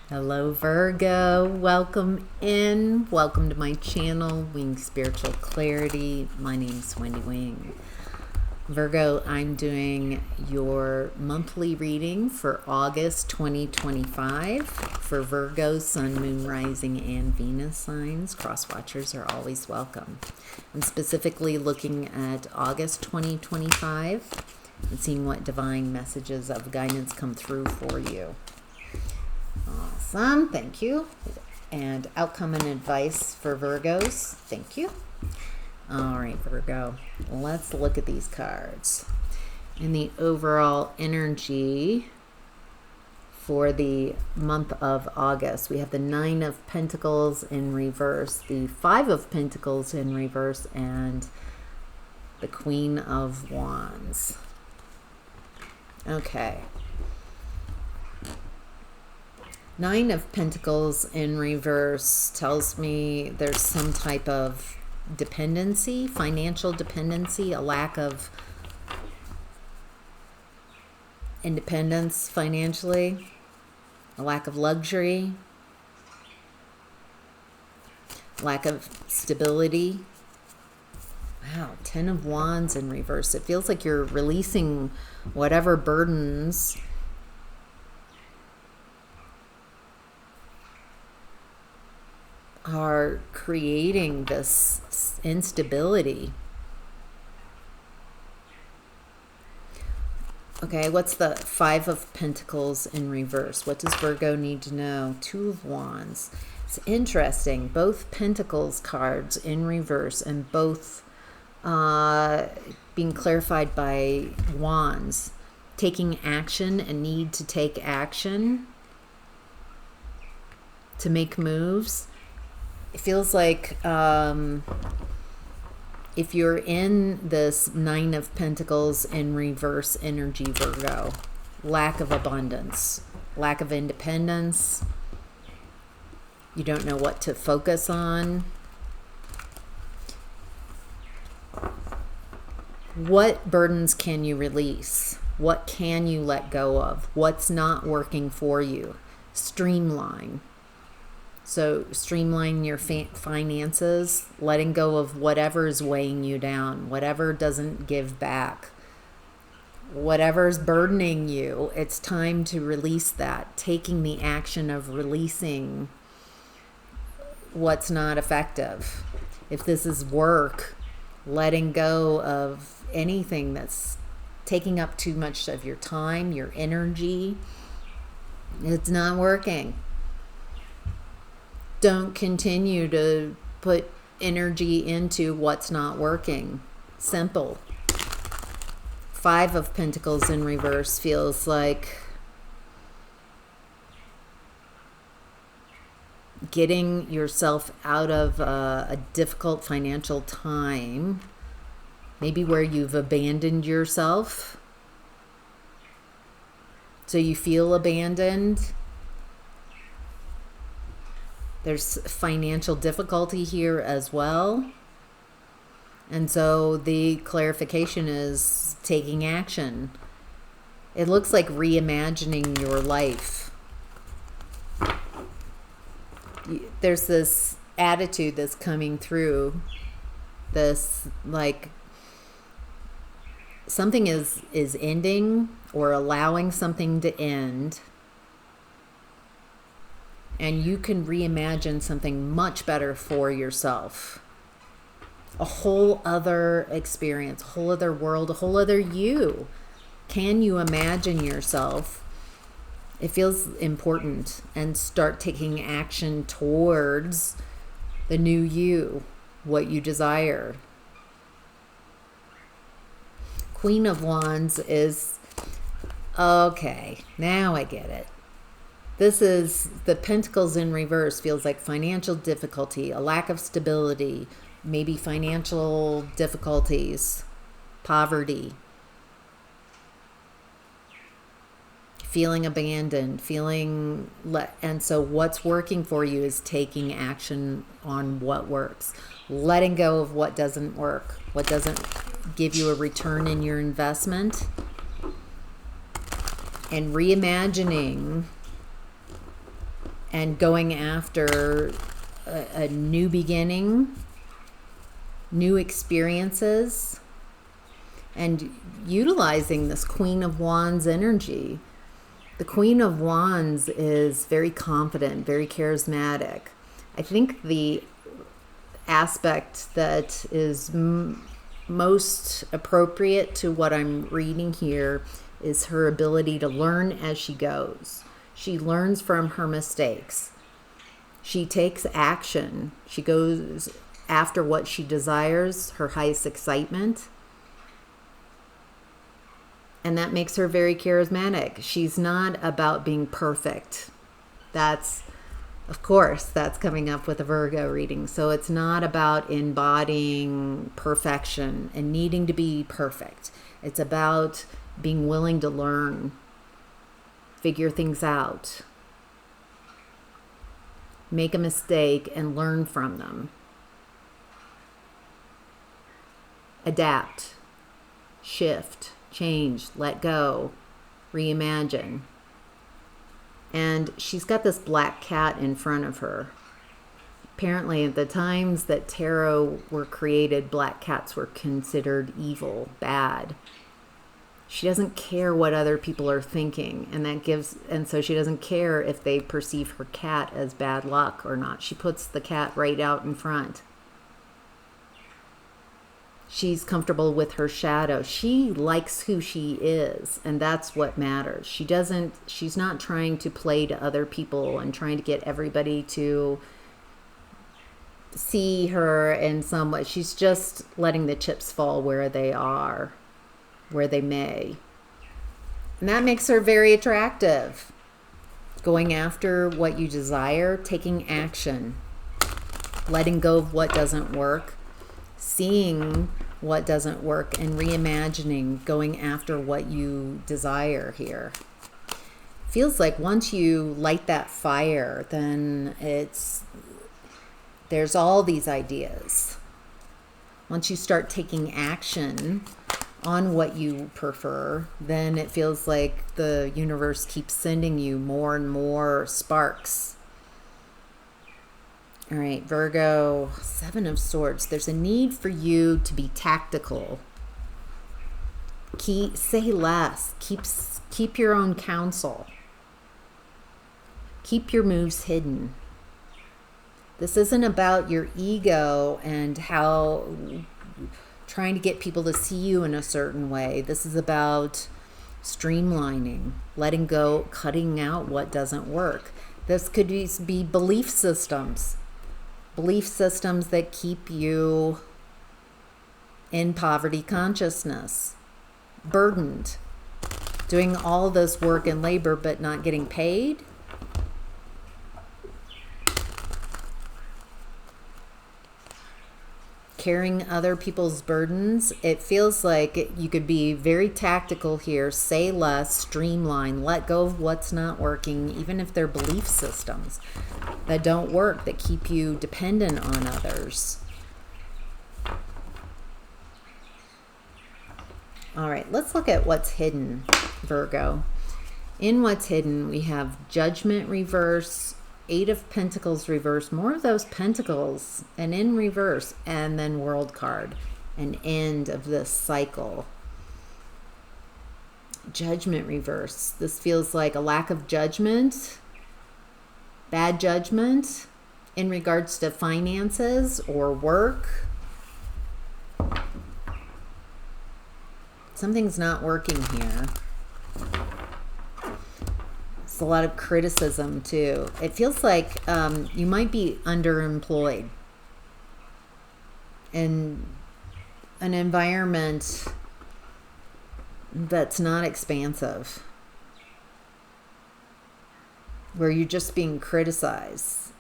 Hello Virgo, welcome in. Welcome to my channel, Wing Spiritual Clarity. My name's Wendy Wing. Virgo, I'm doing your monthly reading for August 2025 for Virgo, Sun, Moon, Rising, and Venus signs. Cross watchers are always welcome. I'm specifically looking at August 2025 and seeing what divine messages of guidance come through for you. Awesome, thank you. And outcome and advice for Virgos, thank you. All right, Virgo, let's look at these cards. In the overall energy for the month of August, we have the Nine of Pentacles in reverse, the Five of Pentacles in reverse, and the Queen of Wands. Okay. Nine of Pentacles in reverse tells me there's some type of dependency, financial dependency, a lack of independence financially, a lack of luxury, lack of stability. Wow, Ten of Wands in reverse. It feels like you're releasing whatever burdens are creating this instability. Okay, what's the Five of Pentacles in reverse? What does Virgo need to know? Two of Wands. It's interesting. Both Pentacles cards in reverse and both being clarified by Wands. Taking action and need to take action to make moves. It feels like if you're in this Nine of Pentacles in reverse energy, Virgo, lack of abundance, lack of independence, you don't know what to focus on. What burdens can you release? What can you let go of? What's not working for you? Streamline. So streamline your finances, letting go of whatever is weighing you down, whatever doesn't give back, whatever's burdening you. It's time to release that, taking the action of releasing what's not effective. If this is work, letting go of anything that's taking up too much of your time, your energy, it's not working. Don't continue to put energy into what's not working. Simple. Five of Pentacles in reverse feels like getting yourself out of a difficult financial time, maybe where you've abandoned yourself. So you feel abandoned. There's financial difficulty here as well. And so the clarification is taking action. It looks like reimagining your life. There's this attitude that's coming through. This, like, something is ending or allowing something to end. And you can reimagine something much better for yourself. A whole other experience, a whole other world, a whole other you. Can you imagine yourself? It feels important. And start taking action towards the new you, what you desire. Queen of Wands is, okay, now I get it. This is the Pentacles in reverse, feels like financial difficulty, a lack of stability, maybe financial difficulties, poverty, feeling abandoned, and so what's working for you is taking action on what works, letting go of what doesn't work, what doesn't give you a return in your investment, and reimagining and going after a new beginning, new experiences, and utilizing this Queen of Wands energy. The Queen of Wands is very confident, very charismatic. I think the aspect that is most appropriate to what I'm reading here is her ability to learn as she goes. She learns from her mistakes. She takes action. She goes after what she desires, her highest excitement. And that makes her very charismatic. She's not about being perfect. That's, of course, that's coming up with a Virgo reading. So it's not about embodying perfection and needing to be perfect. It's about being willing to learn, figure things out, make a mistake and learn from them, adapt, shift, change, let go, reimagine. And she's got this black cat in front of her. Apparently, at the times that tarot were created, black cats were considered evil, bad. She doesn't care what other people are thinking, and so she doesn't care if they perceive her cat as bad luck or not. She puts the cat right out in front. She's comfortable with her shadow. She likes who she is, and that's what matters. She's not trying to play to other people and trying to get everybody to see her in some way. She's just letting the chips fall where they are, where they may. And that makes her very attractive. Going after what you desire, taking action, letting go of what doesn't work, seeing what doesn't work and reimagining, going after what you desire here. Feels like once you light that fire, then there's all these ideas. Once you start taking action on what you prefer, then it feels like the universe keeps sending you more and more sparks. All right, Virgo, Seven of Swords. There's a need for you to be tactical. Say less. Keep your own counsel. Keep your moves hidden. This isn't about your ego and how trying to get people to see you in a certain way. This is about streamlining, letting go, cutting out what doesn't work. This could be belief systems. Belief systems that keep you in poverty consciousness, burdened, doing all this work and labor but not getting paid. Carrying other people's burdens. It feels like you could be very tactical here, say less, streamline, let go of what's not working, even if they're belief systems that don't work, that keep you dependent on others. All right, let's look at what's hidden, Virgo. In what's hidden, we have Judgment reverse, Eight of Pentacles reverse, more of those pentacles, and in reverse, and then World card, an end of this cycle. Judgment reverse. This feels like a lack of judgment, bad judgment in regards to finances or work. Something's not working here. It's a lot of criticism too. It feels like you might be underemployed in an environment that's not expansive, where you're just being criticized.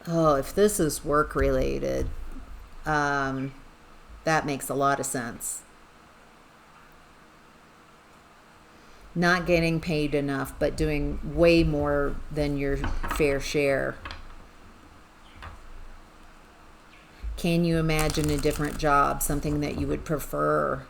Oh, if this is work related, that makes a lot of sense. Not getting paid enough, but doing way more than your fair share. Can you imagine a different job, something that you would prefer,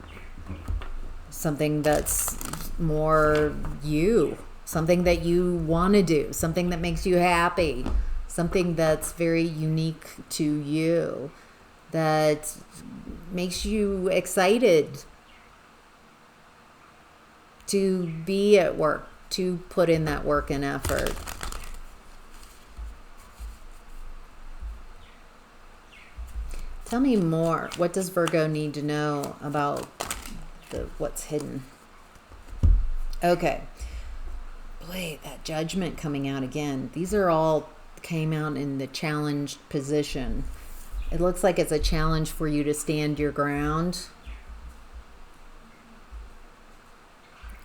something that's more you? something that you want to do, something that makes you happy, something that's very unique to you, that makes you excited to be at work, to put in that work and effort. Tell me more. What does Virgo need to know about what's hidden? Okay. Boy, that Judgment coming out again. These are all came out in the challenged position. It looks like it's a challenge for you to stand your ground,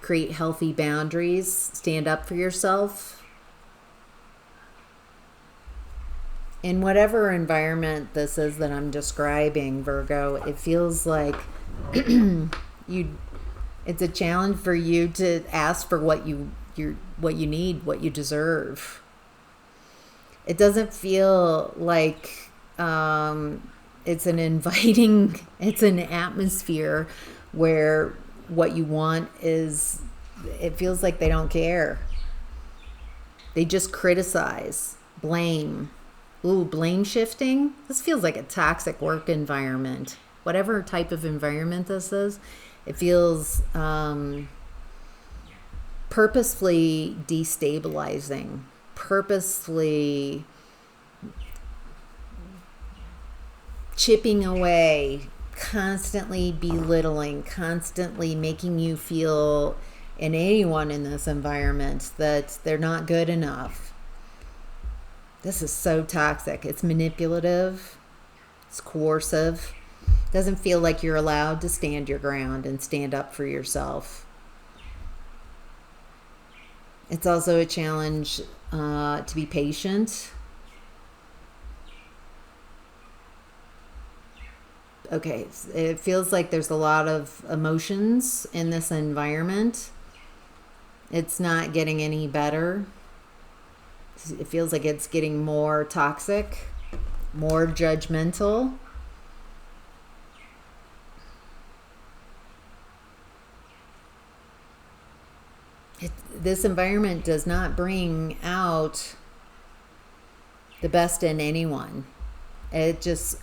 create healthy boundaries, stand up for yourself. In whatever environment this is that I'm describing, Virgo, it feels like it's a challenge for you to ask for what you need, what you deserve. It doesn't feel like it's an inviting, it's an atmosphere where what you want is, it feels like they don't care. They just criticize, blame. Ooh, blame shifting. This feels like a toxic work environment. Whatever type of environment this is, it feels purposefully destabilizing, purposefully chipping away, constantly belittling, constantly making you feel, and anyone in this environment, that they're not good enough. This is so toxic. It's manipulative. It's coercive. Doesn't feel like you're allowed to stand your ground and stand up for yourself. It's also a challenge to be patient. Okay, it feels like there's a lot of emotions in this environment. It's not getting any better. It feels like it's getting more toxic, more judgmental. This environment does not bring out the best in anyone. It just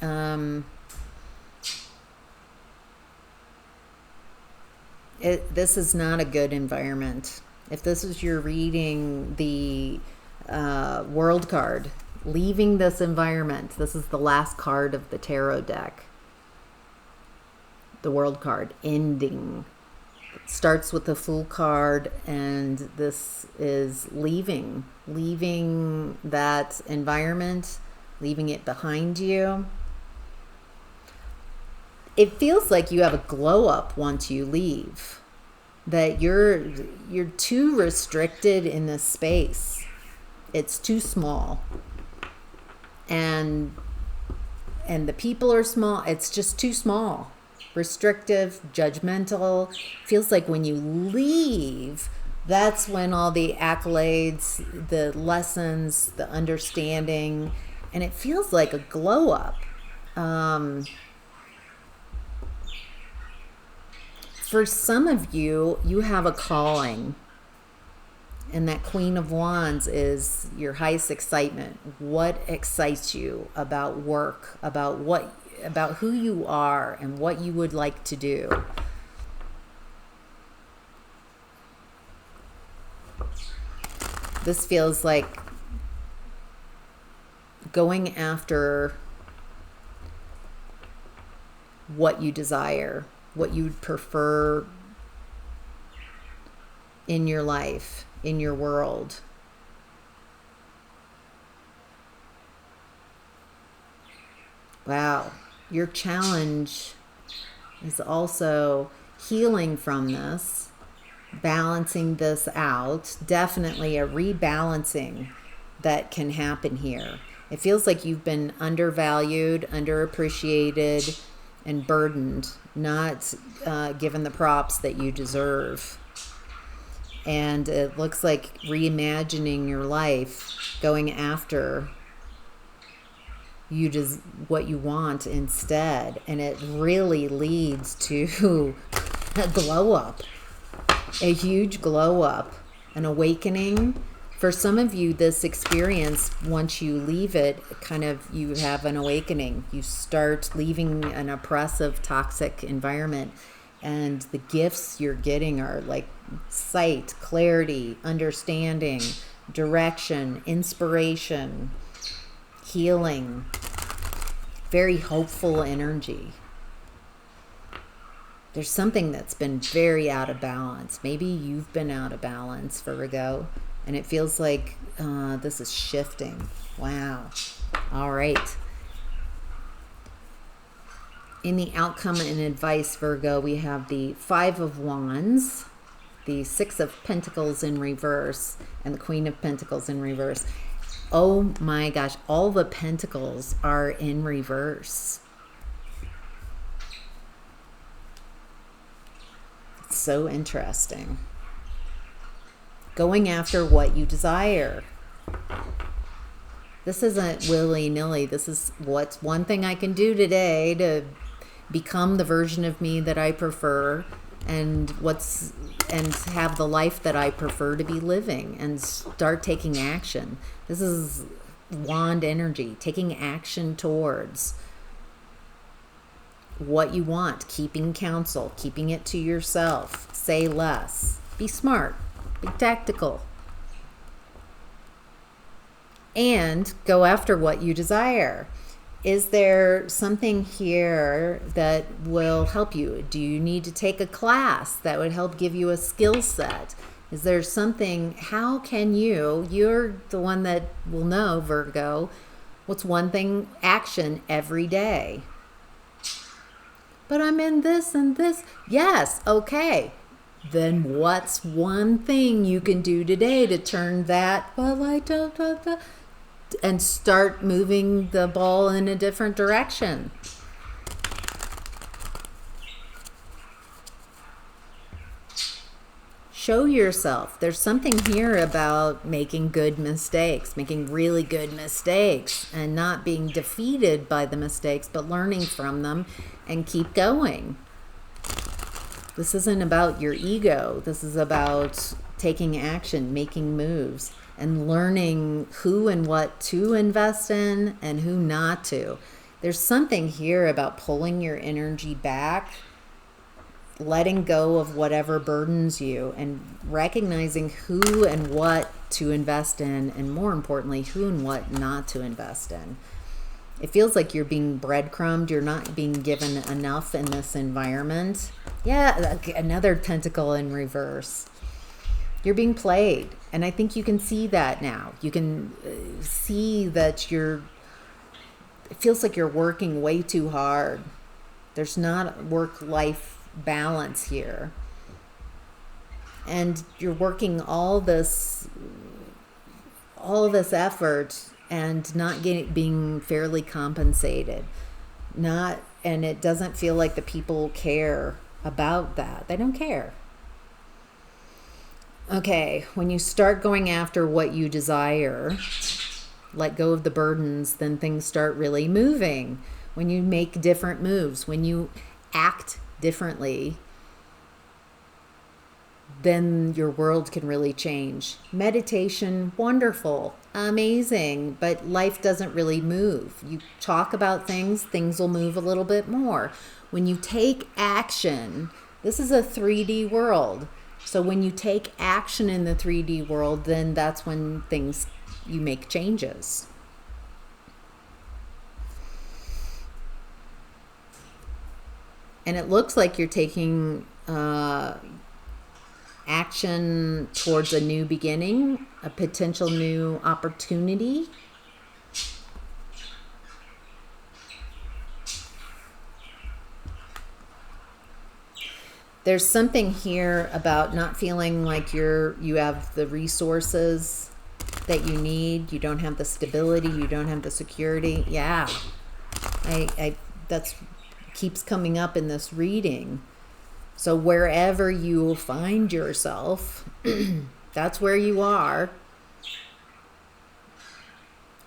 this is not a good environment. If this is your reading, the World card, leaving this environment. This is the last card of the tarot deck. The World card, ending. It starts with the Fool card, and this is leaving that environment, leaving it behind you. It feels like you have a glow up once you leave, that you're too restricted in this space. It's too small, and the people are small. It's just too small, restrictive, judgmental. Feels like when you leave, that's when all the accolades, the lessons, the understanding, and it feels like a glow up. For some of you, you have a calling. And that Queen of Wands is your highest excitement. What excites you about work, about who you are and what you would like to do. This feels like going after what you desire, what you'd prefer in your life, in your world. Wow. Your challenge is also healing from this, balancing this out. Definitely a rebalancing that can happen here. It feels like you've been undervalued, underappreciated, and burdened, not given the props that you deserve. And it looks like reimagining your life, going after what you want instead. And it really leads to a glow up, a huge glow up. an awakening. For some of you, this experience, once you leave it, kind of, you have an awakening. You start leaving an oppressive, toxic environment, and the gifts you're getting are like sight, clarity, understanding, direction, inspiration, healing, very hopeful energy. There's something that's been very out of balance. Maybe you've been out of balance, Virgo, and it feels like this is shifting. Wow. All right. In the outcome and advice, Virgo, we have the Five of Wands, the Six of Pentacles in reverse, and the Queen of Pentacles in reverse. Oh my gosh, all the pentacles are in reverse. It's so interesting. Going after what you desire. This isn't willy-nilly. This is what's one thing I can do today to become the version of me that I prefer, and have the life that I prefer to be living, and start taking action. This is wand energy, taking action towards what you want, keeping counsel, keeping it to yourself, say less, be smart, be tactical, and go after what you desire. Is there something here that will help you? Do you need to take a class that would help give you a skill set? Is there something, how can you're the one that will know, Virgo, what's one thing, action every day? But I'm in this and this. Yes, okay. Then what's one thing you can do today to turn that, and start moving the ball in a different direction? Show yourself. There's something here about making good mistakes, making really good mistakes, and not being defeated by the mistakes, but learning from them and keep going. This isn't about your ego. This is about taking action, making moves, and learning who and what to invest in and who not to. There's something here about pulling your energy back, letting go of whatever burdens you, and recognizing who and what to invest in, and more importantly, who and what not to invest in. It feels like you're being breadcrumbed. You're not being given enough in this environment. Yeah, another tentacle in reverse. You're being played. And I think you can see that now. You can see that it feels like you're working way too hard. There's not work-life balance here. And you're working all this effort and not being fairly compensated. And it doesn't feel like the people care about that. They don't care. Okay, when you start going after what you desire, let go of the burdens, then things start really moving. When you make different moves, when you act differently, then your world can really change. Meditation, wonderful, amazing, but life doesn't really move. You talk about things will move a little bit more. When you take action, this is a 3D world. So when you take action in the 3D world, then that's when you make changes. And it looks like you're taking action towards a new beginning, a potential new opportunity. There's something here about not feeling like you have the resources that you need. You don't have the stability. You don't have the security. Yeah, that's keeps coming up in this reading. So wherever you find yourself, that's where you are.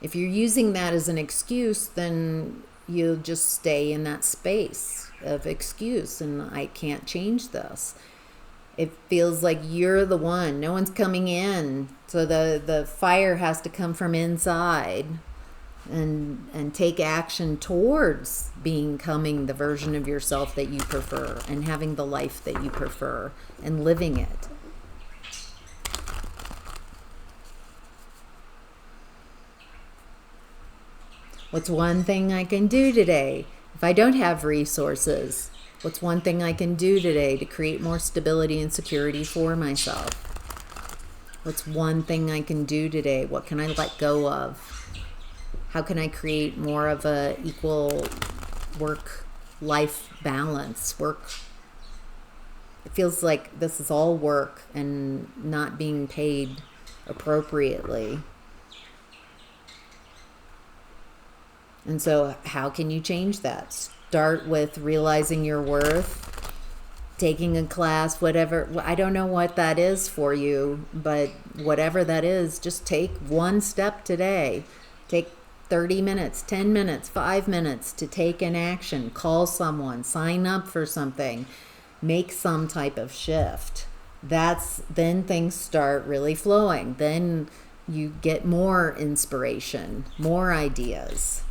If you're using that as an excuse, then you'll just stay in that space of excuse, and I can't change this. It feels like you're the one. No one's coming in. So the fire has to come from inside and take action towards becoming the version of yourself that you prefer and having the life that you prefer and living it. What's one thing I can do today? If I don't have resources, what's one thing I can do today to create more stability and security for myself? What's one thing I can do today? What can I let go of? How can I create more of a equal work-life balance? It feels like this is all work and not being paid appropriately. And so how can you change that? Start with realizing your worth, taking a class, whatever. I don't know what that is for you, but whatever that is, just take one step today. Take 30 minutes, 10 minutes, 5 minutes to take an action. Call someone, sign up for something, make some type of shift. Then things start really flowing. Then you get more inspiration, more ideas.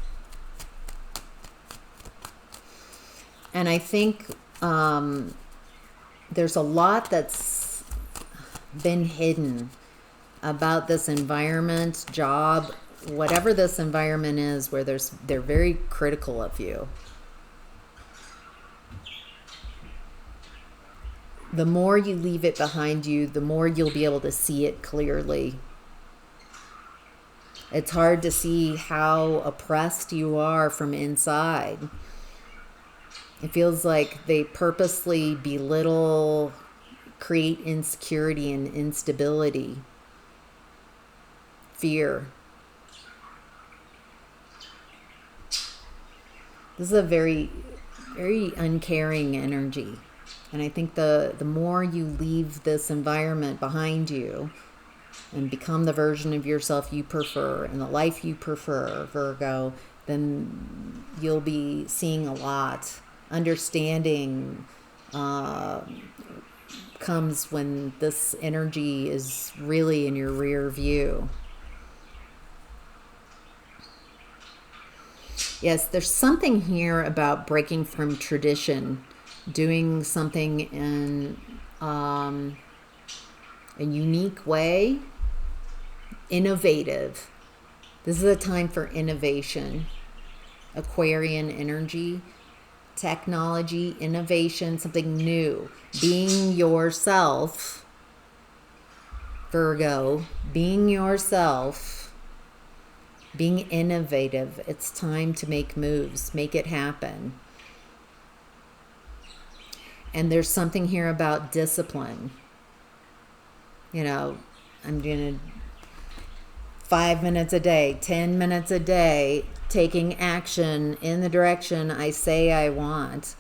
And I think there's a lot that's been hidden about this environment, job, whatever this environment is, where they're very critical of you. The more you leave it behind you, the more you'll be able to see it clearly. It's hard to see how oppressed you are from inside. It feels like they purposely belittle, create insecurity and instability, fear. This is a very, very uncaring energy. And I think the more you leave this environment behind you and become the version of yourself you prefer and the life you prefer, Virgo, then you'll be seeing a lot. Understanding comes when this energy is really in your rear view. Yes, there's something here about breaking from tradition, doing something in a unique way, innovative. This is a time for innovation. Aquarian energy. Technology, innovation, something new. Being yourself, Virgo, being yourself, being innovative. It's time to make moves, make it happen. And there's something here about discipline. I'm doing 5 minutes a day, 10 minutes a day, taking action in the direction I say I want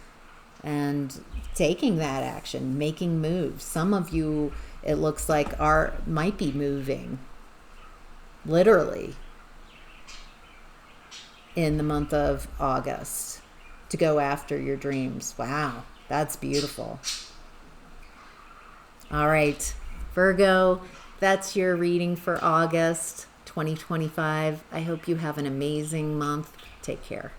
and taking that action, making moves. Some of you, it looks like, might be moving literally in the month of August to go after your dreams. Wow, that's beautiful. All right, Virgo, that's your reading for August 2025. I hope you have an amazing month. Take care.